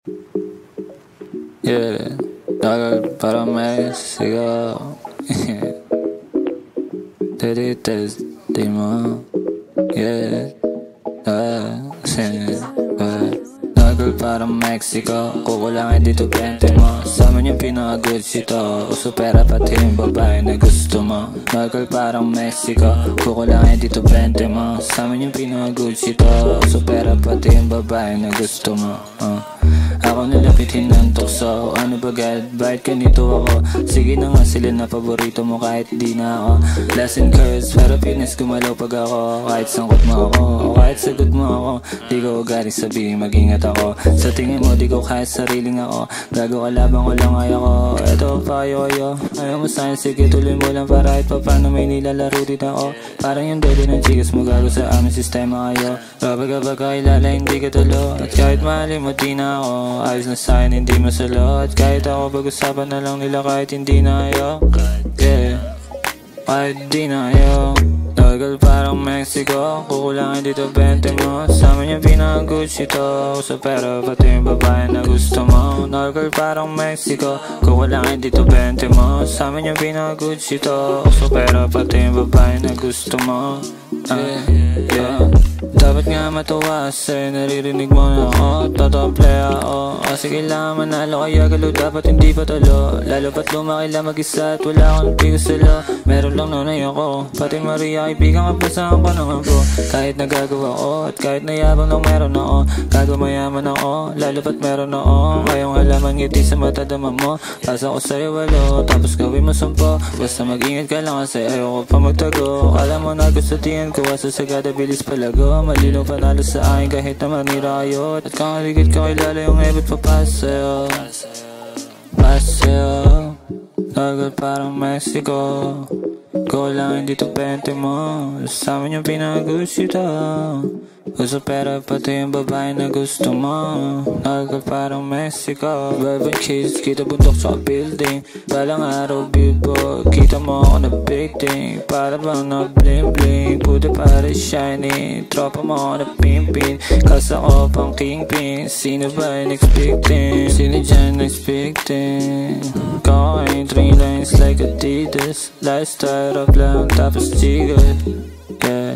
Yeah, dog para Mexico. Tirites di mo. Yeah, Nagol para Mexico. Kukulangin dito 20 mo. Sa amin yung pinaka-good sito. Uso pera pati yung babae na gusto mo. Nagol parang Mexico. Kukulangin dito 20 mo. Sa amin yung pinaka-good sito. Uso pera pati yung babae na gusto mo. Ako nalapitin ng tukso. Ano ba God? Bakit ganito ako? Sige na nga sila na paborito mo kahit di na ako. Last and curse, pero fitness gumalaw pag ako. Kahit sangkot mo ako, o kahit sagot mo ako. Di ko galing sabihin, mag-ingat ako. Sa tingin mo, di ko kahit sariling ako. Gago kalabang ko lang ay ako. Eto pa kayo. Ayaw mo sa'kin, sige tuloy mo lang. Para kahit pa paano may nilalaro din ako. Parang yung dede ng chikas mo gago sa aming sistema kayo. Kapag kakilala, hindi ka tulo. At kahit mahalin mo, di na ako. Ayos na sa'kin, hindi masalo. At kahit ako pag-usapan na lang nila kahit hindi na ayaw. Yeah, kahit di na ayaw. Tagal parang Mexico. Kukulangin dito 20 mo. Sa amin yung pinaka-Gucci to. Uso pera pati yung babae na gusto mo. Tagal parang Mexico. Kukulangin dito 20 mo. Sa amin yung pinaka-Gucci to. Uso pera pati yung babae na gusto mo. Yeah. Dapat nga matuwa sa'yo, naririnig mo na ako. Totoo play ako. Kasi kailangan manalo kaya galo, dapat hindi patalo. Lalo pat lumaki lang mag-isa at wala akong pigo sila. Meron lang nanay ako, pati Maria kaibigan kapasahan ko ng ako. Kahit nagagawa ko at kahit nayabang lang meron ako. Gago mayaman ako, lalo pat meron ako. Ngayong halaman ngiti sa mata dama mo. Pasa ko sa'yo walo, tapos gawin mo 10. Basta mag-ingat ka lang kasi ayoko pa magtago. Alam mo na gusto tingin ko, asa sagada bilis palago. Malinaw panalo sa akin kahit na manira kayo. At kakaligid ka kilala yung ebot papaseo. Paseo, tagal parang Mexico. Kukulangin dito 20 mo. Sa amin yung pinaka-Gucci to. Uso pera pati yung babae na gusto mo. Tagal parang Mexico. Bourbon cheese, kita bundok sa building. Balang araw billboard, kita mo ako na big thing. Para bang na bling bling, puti para shiny. Tropa mo ako na pimpin, kasa ko pang kingpin. Sino ba yung next victim? Sino dyan next victim? Coin 3 lines like Adidas. Lifestyle up lang tapos chigat. Yeah,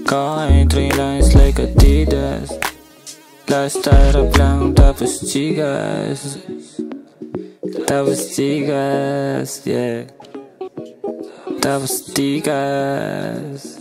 coin 3 lines like Adidas. Lifestyle up lang tapos chigas. Tapos chigas, yeah. Tapos chigas.